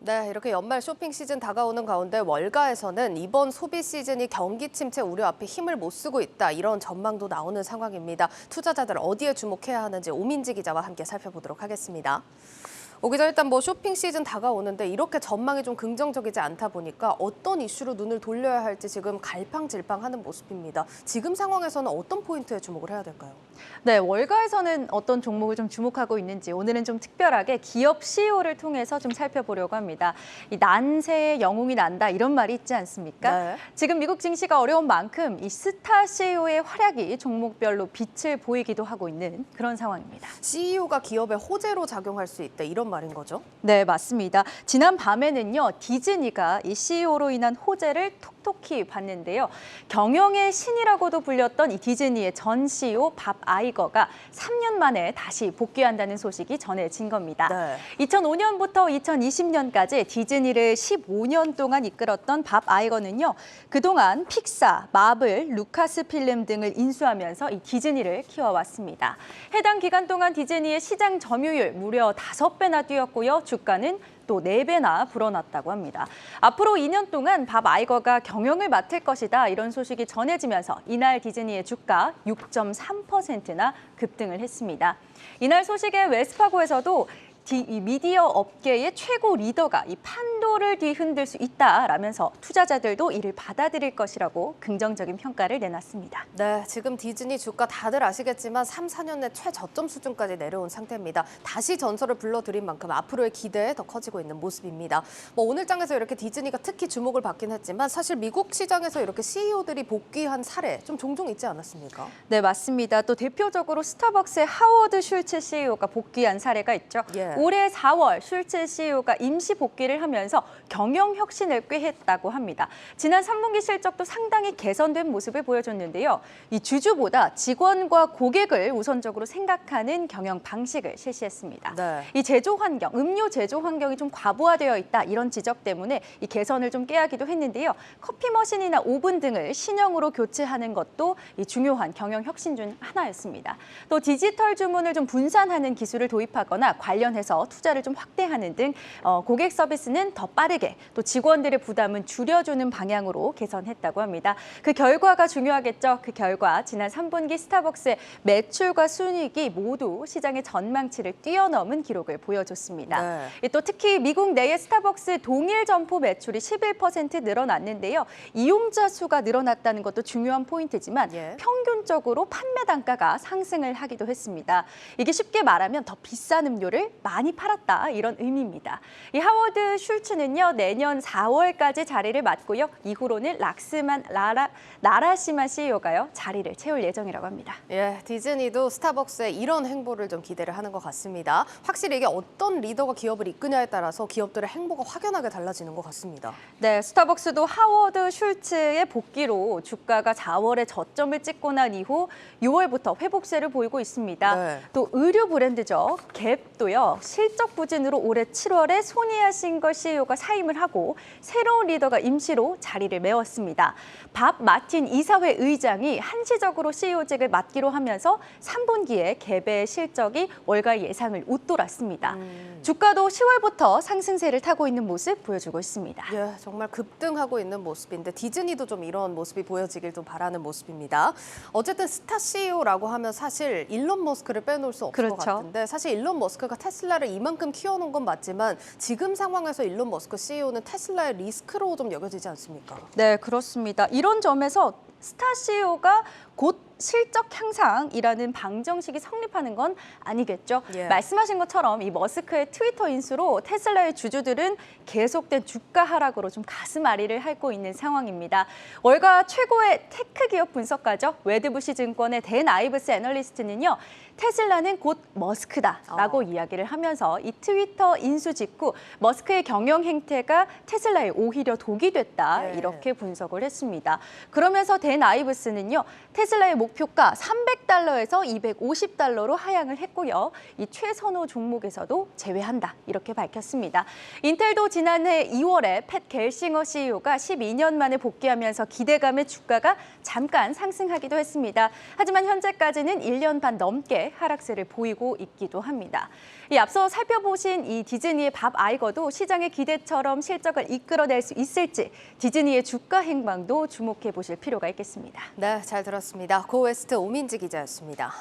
네, 이렇게 연말 쇼핑 시즌 다가오는 가운데 월가에서는 이번 소비 시즌이 경기 침체 우려 앞에 힘을 못 쓰고 있다, 이런 전망도 나오는 상황입니다. 투자자들 어디에 주목해야 하는지 오민지 기자와 함께 살펴보도록 하겠습니다. 오 기자, 일단 쇼핑 시즌 다가오는데 이렇게 전망이 좀 긍정적이지 않다 보니까 어떤 이슈로 눈을 돌려야 할지 지금 갈팡질팡하는 모습입니다. 지금 상황에서는 어떤 포인트에 주목을 해야 될까요? 네, 월가에서는 어떤 종목을 좀 주목하고 있는지 오늘은 좀 특별하게 기업 CEO를 통해서 좀 살펴보려고 합니다. 이 난세에 영웅이 난다, 이런 말이 있지 않습니까? 네. 지금 미국 증시가 어려운 만큼 이 스타 CEO의 활약이 종목별로 빛을 보이기도 하고 있는 그런 상황입니다. CEO가 기업의 호재로 작용할 수 있다, 이런 말인 거죠? 네, 맞습니다. 지난 밤에는요, 디즈니가 이 CEO로 인한 호재를 톡톡히 봤는데요. 경영의 신이라고도 불렸던 이 디즈니의 전 CEO 밥 아이거가 3년 만에 다시 복귀한다는 소식이 전해진 겁니다. 네. 2005년부터 2020년까지 디즈니를 15년 동안 이끌었던 밥 아이거는요, 그동안 픽사, 마블, 루카스 필름 등을 인수하면서 이 디즈니를 키워왔습니다. 해당 기간 동안 디즈니의 시장 점유율 무려 5배나 뛰었고요. 주가는 또 4배나 불어났다고 합니다. 앞으로 2년 동안 밥 아이거가 경영을 맡을 것이다, 이런 소식이 전해지면서 이날 디즈니의 주가 6.3%나 급등을 했습니다. 이날 소식에 웰스파고에서도 이 미디어 업계의 최고 리더가 이 판도를 뒤흔들 수 있다라면서 투자자들도 이를 받아들일 것이라고 긍정적인 평가를 내놨습니다. 네, 지금 디즈니 주가 다들 아시겠지만 3, 4년 내 최저점 수준까지 내려온 상태입니다. 다시 전설을 불러들인 만큼 앞으로의 기대에 더 커지고 있는 모습입니다. 오늘 장에서 이렇게 디즈니가 특히 주목을 받긴 했지만 사실 미국 시장에서 이렇게 CEO들이 복귀한 사례 좀 종종 있지 않았습니까? 네, 맞습니다. 또 대표적으로 스타벅스의 하워드 슐츠 CEO가 복귀한 사례가 있죠. 예. 올해 4월 슐츠 CEO가 임시 복귀를 하면서 경영 혁신을 꾀했다고 합니다. 지난 3분기 실적도 상당히 개선된 모습을 보여줬는데요. 이 주주보다 직원과 고객을 우선적으로 생각하는 경영 방식을 실시했습니다. 네. 이 제조 환경, 음료 제조 환경이 좀 과부하되어 있다, 이런 지적 때문에 이 개선을 좀 꾀하기도 했는데요. 커피 머신이나 오븐 등을 신형으로 교체하는 것도 이 중요한 경영 혁신 중 하나였습니다. 또 디지털 주문을 좀 분산하는 기술을 도입하거나 관련해서 투자를 좀 확대하는 등 고객 서비스는 더 빠르게, 또 직원들의 부담은 줄여주는 방향으로 개선했다고 합니다. 그 결과가 중요하겠죠. 그 결과 지난 3분기 스타벅스의 매출과 순이익이 모두 시장의 전망치를 뛰어넘은 기록을 보여줬습니다. 네. 또 특히 미국 내의 스타벅스 동일 점포 매출이 11% 늘어났는데요. 이용자 수가 늘어났다는 것도 중요한 포인트지만 예. 평균적으로 판매 단가가 상승을 하기도 했습니다. 이게 쉽게 말하면 더 비싼 음료를 많이 팔았다, 이런 의미입니다. 이 하워드 슐츠는요, 내년 4월까지 자리를 맡고요. 이후로는 나라시만 CEO가요, 자리를 채울 예정이라고 합니다. 예, 디즈니도 스타벅스의 이런 행보를 좀 기대를 하는 것 같습니다. 확실히 이게 어떤 리더가 기업을 이끄냐에 따라서 기업들의 행보가 확연하게 달라지는 것 같습니다. 네, 스타벅스도 하워드 슐츠의 복귀로 주가가 4월에 저점을 찍고 난 이후 6월부터 회복세를 보이고 있습니다. 네. 또 의류 브랜드죠, 갭도요, 실적 부진으로 올해 7월에 소니아 싱걸 CEO가 사임을 하고 새로운 리더가 임시로 자리를 메웠습니다. 밥 마틴 이사회 의장이 한시적으로 CEO직을 맡기로 하면서 3분기에 갭의 실적이 월가 예상을 웃돌았습니다. 주가도 10월부터 상승세를 타고 있는 모습 보여주고 있습니다. 예, 정말 급등하고 있는 모습인데 디즈니도 좀 이런 모습이 보여지길 좀 바라는 모습입니다. 어쨌든 스타 CEO라고 하면 사실 일론 머스크를 빼놓을 수 없을 것 그렇죠. 같은데 사실 일론 머스크가 테슬라를 이만큼 키워놓은 건 맞지만 지금 상황에서 일론 머스크 CEO는 테슬라의 리스크로 좀 여겨지지 않습니까? 네, 그렇습니다. 이런 점에서 스타 CEO가 곧 실적 향상이라는 방정식이 성립하는 건 아니겠죠. 예. 말씀하신 것처럼 이 머스크의 트위터 인수로 테슬라의 주주들은 계속된 주가 하락으로 좀 가슴 아리를 앓고 있는 상황입니다. 월가 최고의 테크 기업 분석가죠, 웨드부시 증권의 댄 아이브스 애널리스트는요, 테슬라는 곧 머스크다라고 이야기를 하면서 이 트위터 인수 직후 머스크의 경영 행태가 테슬라에 오히려 독이 됐다, 예. 이렇게 분석을 했습니다. 그러면서 댄 아이브스는요, 테슬라의 목표가 $300에서 $250로 하향을 했고요. 이 최선호 종목에서도 제외한다, 이렇게 밝혔습니다. 인텔도 지난해 2월에 팻 겔싱어 CEO가 12년 만에 복귀하면서 기대감에 주가가 잠깐 상승하기도 했습니다. 하지만 현재까지는 1년 반 넘게 크게 하락세를 보이고 있기도 합니다. 이 앞서 살펴보신 이 디즈니의 밥 아이거도 시장의 기대처럼 실적을 이끌어낼 수 있을지 디즈니의 주가 행방도 주목해 보실 필요가 있겠습니다. 네, 잘 들었습니다. 고웨스트 오민지 기자였습니다.